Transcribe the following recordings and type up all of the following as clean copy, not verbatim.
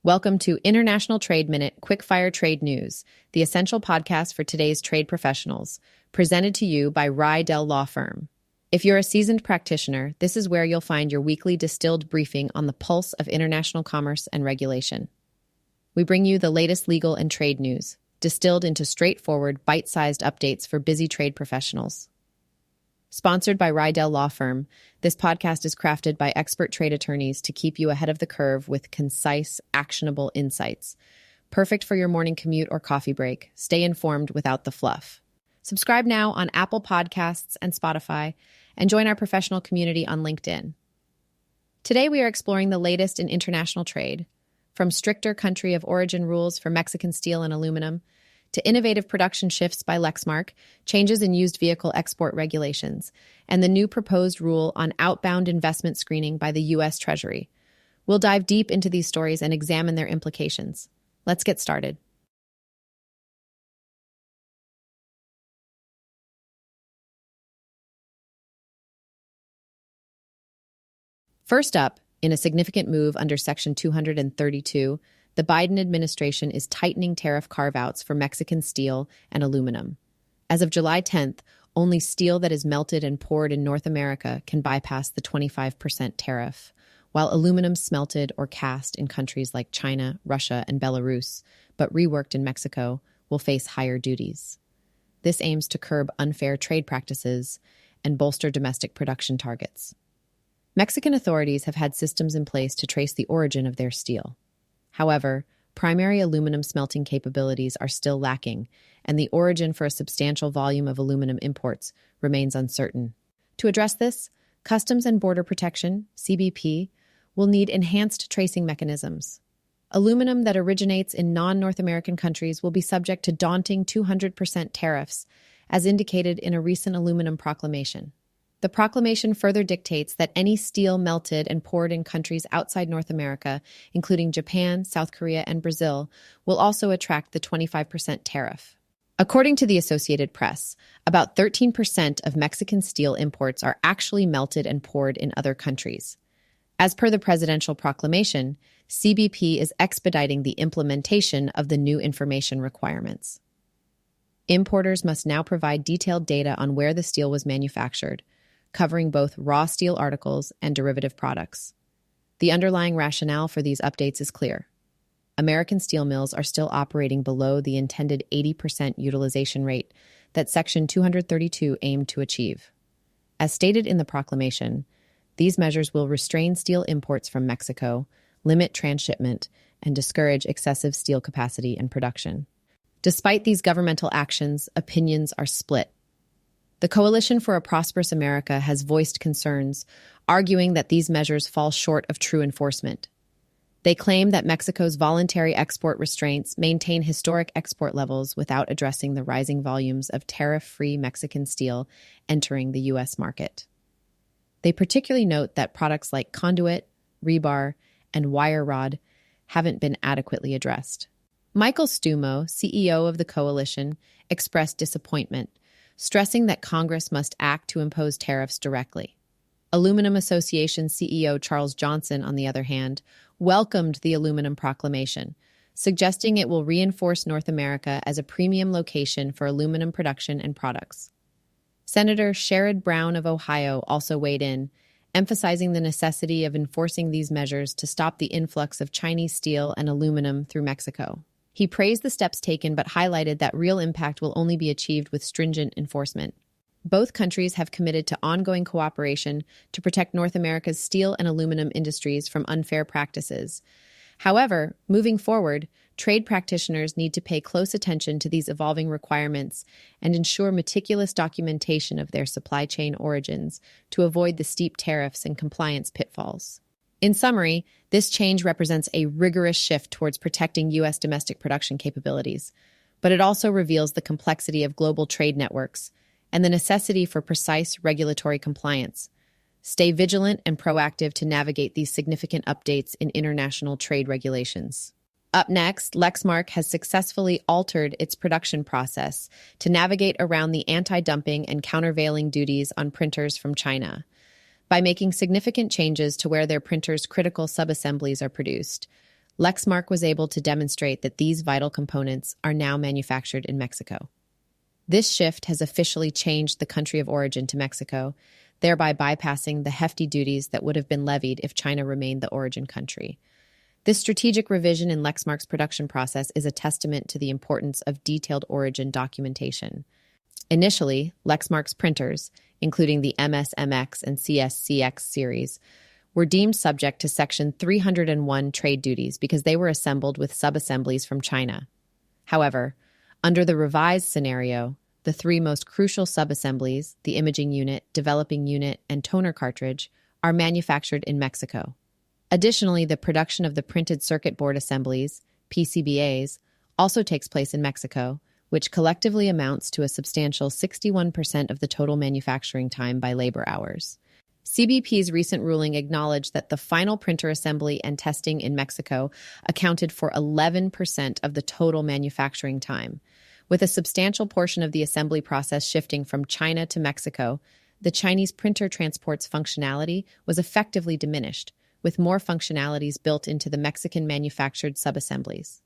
Welcome to International Trade Minute Quickfire Trade News, the essential podcast for today's trade professionals, presented to you by Rydell Law Firm. If you're a seasoned practitioner, this is where you'll find your weekly distilled briefing on the pulse of international commerce and regulation. We bring you the latest legal and trade news, distilled into straightforward, bite-sized updates for busy trade professionals. Sponsored by Rydell Law Firm, this podcast is crafted by expert trade attorneys to keep you ahead of the curve with concise, actionable insights. Perfect for your morning commute or coffee break. Stay informed without the fluff. Subscribe now on Apple Podcasts and Spotify, and join our professional community on LinkedIn. Today we are exploring the latest in international trade, from stricter country of origin rules for Mexican steel and aluminum, to innovative production shifts by Lexmark, changes in used vehicle export regulations, and the new proposed rule on outbound investment screening by the U.S. Treasury. We'll dive deep into these stories and examine their implications. Let's get started. First up, in a significant move under Section 232, the Biden administration is tightening tariff carve-outs for Mexican steel and aluminum. As of July 10th, only steel that is melted and poured in North America can bypass the 25% tariff, while aluminum smelted or cast in countries like China, Russia, and Belarus, but reworked in Mexico, will face higher duties. This aims to curb unfair trade practices and bolster domestic production targets. Mexican authorities have had systems in place to trace the origin of their steel. However, primary aluminum smelting capabilities are still lacking, and the origin for a substantial volume of aluminum imports remains uncertain. To address this, Customs and Border Protection, CBP, will need enhanced tracing mechanisms. Aluminum that originates in non-North American countries will be subject to daunting 200% tariffs, as indicated in a recent aluminum proclamation. The proclamation further dictates that any steel melted and poured in countries outside North America, including Japan, South Korea, and Brazil, will also attract the 25% tariff. According to the Associated Press, about 13% of Mexican steel imports are actually melted and poured in other countries. As per the presidential proclamation, CBP is expediting the implementation of the new information requirements. Importers must now provide detailed data on where the steel was manufactured, covering both raw steel articles and derivative products. The underlying rationale for these updates is clear. American steel mills are still operating below the intended 80% utilization rate that Section 232 aimed to achieve. As stated in the proclamation, these measures will restrain steel imports from Mexico, limit transshipment, and discourage excessive steel capacity and production. Despite these governmental actions, opinions are split. The Coalition for a Prosperous America has voiced concerns, arguing that these measures fall short of true enforcement. They claim that Mexico's voluntary export restraints maintain historic export levels without addressing the rising volumes of tariff-free Mexican steel entering the U.S. market. They particularly note that products like conduit, rebar, and wire rod haven't been adequately addressed. Michael Stumo, CEO of the Coalition, expressed disappointment, stressing that Congress must act to impose tariffs directly. Aluminum Association CEO Charles Johnson, on the other hand, welcomed the aluminum proclamation, suggesting it will reinforce North America as a premium location for aluminum production and products. Senator Sherrod Brown of Ohio also weighed in, emphasizing the necessity of enforcing these measures to stop the influx of Chinese steel and aluminum through Mexico. He praised the steps taken but highlighted that real impact will only be achieved with stringent enforcement. Both countries have committed to ongoing cooperation to protect North America's steel and aluminum industries from unfair practices. However, moving forward, trade practitioners need to pay close attention to these evolving requirements and ensure meticulous documentation of their supply chain origins to avoid the steep tariffs and compliance pitfalls. In summary, this change represents a rigorous shift towards protecting U.S. domestic production capabilities, but it also reveals the complexity of global trade networks and the necessity for precise regulatory compliance. Stay vigilant and proactive to navigate these significant updates in international trade regulations. Up next, Lexmark has successfully altered its production process to navigate around the anti-dumping and countervailing duties on printers from China. By making significant changes to where their printers' critical subassemblies are produced, Lexmark was able to demonstrate that these vital components are now manufactured in Mexico. This shift has officially changed the country of origin to Mexico, thereby bypassing the hefty duties that would have been levied if China remained the origin country. This strategic revision in Lexmark's production process is a testament to the importance of detailed origin documentation. Initially, Lexmark's printers, including the MSMX and CSCX series, were deemed subject to Section 301 trade duties because they were assembled with subassemblies from China. However, under the revised scenario, the three most crucial subassemblies, the imaging unit, developing unit, and toner cartridge, are manufactured in Mexico. Additionally, the production of the printed circuit board assemblies, PCBAs, also takes place in Mexico, which collectively amounts to a substantial 61% of the total manufacturing time by labor hours. CBP's recent ruling acknowledged that the final printer assembly and testing in Mexico accounted for 11% of the total manufacturing time. With a substantial portion of the assembly process shifting from China to Mexico, the Chinese printer transport's functionality was effectively diminished, with more functionalities built into the Mexican-manufactured subassemblies.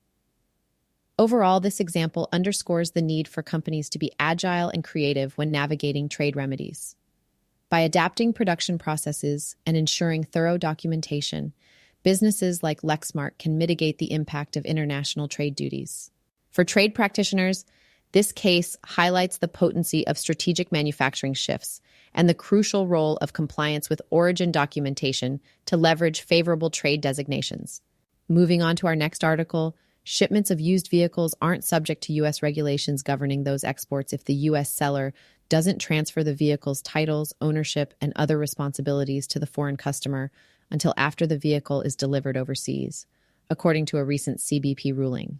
Overall, this example underscores the need for companies to be agile and creative when navigating trade remedies. By adapting production processes and ensuring thorough documentation, businesses like Lexmark can mitigate the impact of international trade duties. For trade practitioners, this case highlights the potency of strategic manufacturing shifts and the crucial role of compliance with origin documentation to leverage favorable trade designations. Moving on to our next article, shipments of used vehicles aren't subject to U.S. regulations governing those exports if the U.S. seller doesn't transfer the vehicle's titles, ownership, and other responsibilities to the foreign customer until after the vehicle is delivered overseas, according to a recent CBP ruling.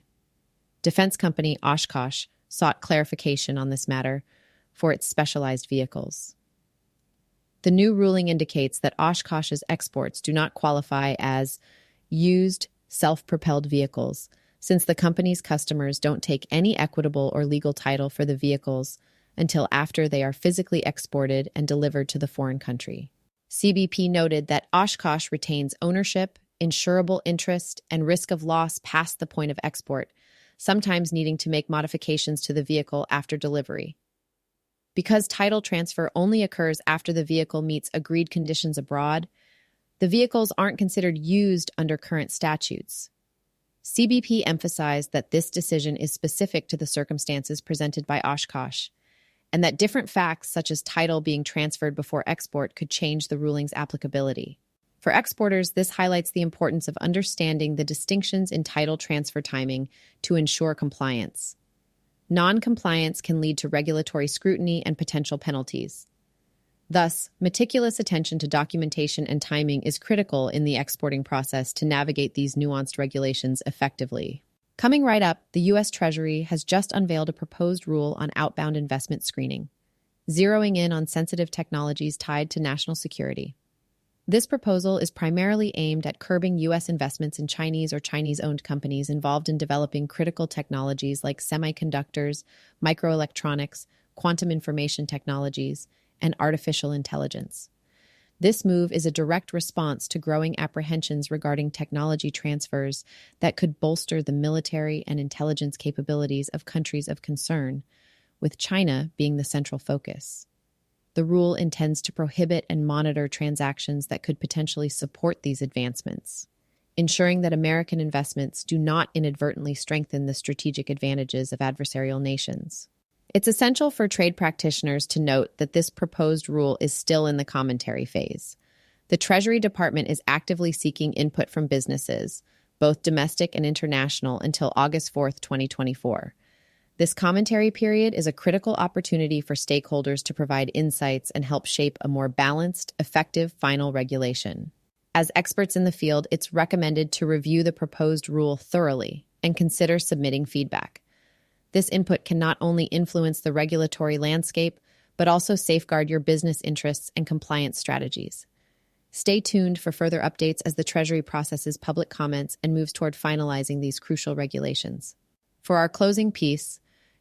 Defense company Oshkosh sought clarification on this matter for its specialized vehicles. The new ruling indicates that Oshkosh's exports do not qualify as used self-propelled vehicles, since the company's customers don't take any equitable or legal title for the vehicles until after they are physically exported and delivered to the foreign country. CBP noted that Oshkosh retains ownership, insurable interest, and risk of loss past the point of export, sometimes needing to make modifications to the vehicle after delivery. Because title transfer only occurs after the vehicle meets agreed conditions abroad, the vehicles aren't considered used under current statutes. CBP emphasized that this decision is specific to the circumstances presented by Oshkosh, and that different facts such as title being transferred before export could change the ruling's applicability. For exporters, this highlights the importance of understanding the distinctions in title transfer timing to ensure compliance. Non-compliance can lead to regulatory scrutiny and potential penalties. Thus, meticulous attention to documentation and timing is critical in the exporting process to navigate these nuanced regulations effectively. Coming right up, the U.S. Treasury has just unveiled a proposed rule on outbound investment screening, zeroing in on sensitive technologies tied to national security. This proposal is primarily aimed at curbing U.S. investments in Chinese or Chinese-owned companies involved in developing critical technologies like semiconductors, microelectronics, quantum information technologies, and artificial intelligence. This move is a direct response to growing apprehensions regarding technology transfers that could bolster the military and intelligence capabilities of countries of concern, with China being the central focus. The rule intends to prohibit and monitor transactions that could potentially support these advancements, ensuring that American investments do not inadvertently strengthen the strategic advantages of adversarial nations. It's essential for trade practitioners to note that this proposed rule is still in the commentary phase. The Treasury Department is actively seeking input from businesses, both domestic and international, until August 4, 2024. This commentary period is a critical opportunity for stakeholders to provide insights and help shape a more balanced, effective final regulation. As experts in the field, it's recommended to review the proposed rule thoroughly and consider submitting feedback. This input can not only influence the regulatory landscape, but also safeguard your business interests and compliance strategies. Stay tuned for further updates as the Treasury processes public comments and moves toward finalizing these crucial regulations. For our closing piece,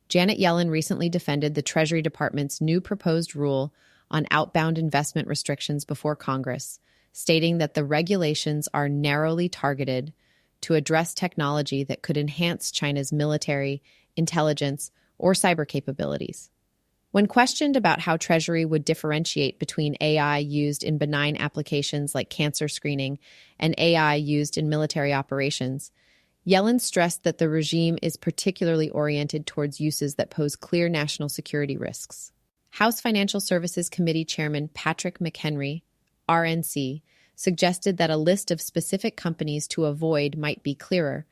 Janet Yellen recently defended the Treasury Department's new proposed rule on outbound investment restrictions before Congress, stating that the regulations are narrowly targeted to address technology that could enhance China's military, intelligence, or cyber capabilities. When questioned about how Treasury would differentiate between AI used in benign applications like cancer screening and AI used in military operations, Yellen stressed that the regime is particularly oriented towards uses that pose clear national security risks. House Financial Services Committee Chairman Patrick McHenry, RNC, suggested that a list of specific companies to avoid might be clearer,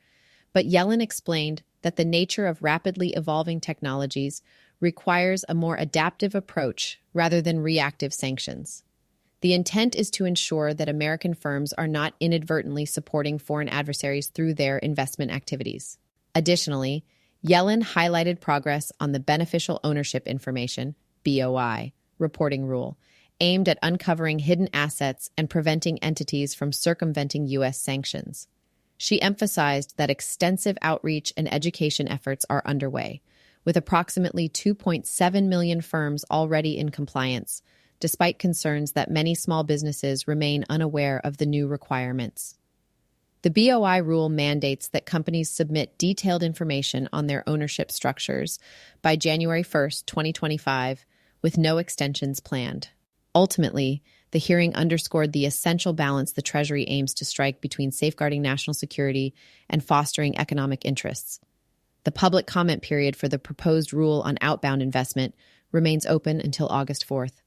but Yellen explained that the nature of rapidly evolving technologies requires a more adaptive approach rather than reactive sanctions. The intent is to ensure that American firms are not inadvertently supporting foreign adversaries through their investment activities. Additionally, Yellen highlighted progress on the Beneficial Ownership Information, BOI, reporting rule, aimed at uncovering hidden assets and preventing entities from circumventing U.S. sanctions. She emphasized that extensive outreach and education efforts are underway, with approximately 2.7 million firms already in compliance, despite concerns that many small businesses remain unaware of the new requirements. The BOI rule mandates that companies submit detailed information on their ownership structures by January 1, 2025, with no extensions planned. Ultimately, the hearing underscored the essential balance the Treasury aims to strike between safeguarding national security and fostering economic interests. The public comment period for the proposed rule on outbound investment remains open until August 4th,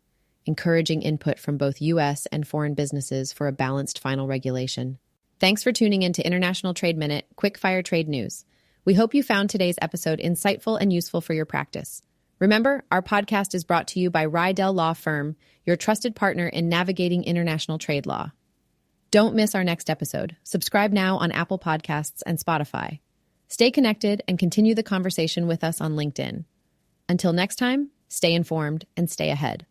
encouraging input from both U.S. and foreign businesses for a balanced final regulation. Thanks for tuning in to International Trade Minute, quick-fire trade news. We hope you found today's episode insightful and useful for your practice. Remember, our podcast is brought to you by Rydell Law Firm, your trusted partner in navigating international trade law. Don't miss our next episode. Subscribe now on Apple Podcasts and Spotify. Stay connected and continue the conversation with us on LinkedIn. Until next time, stay informed and stay ahead.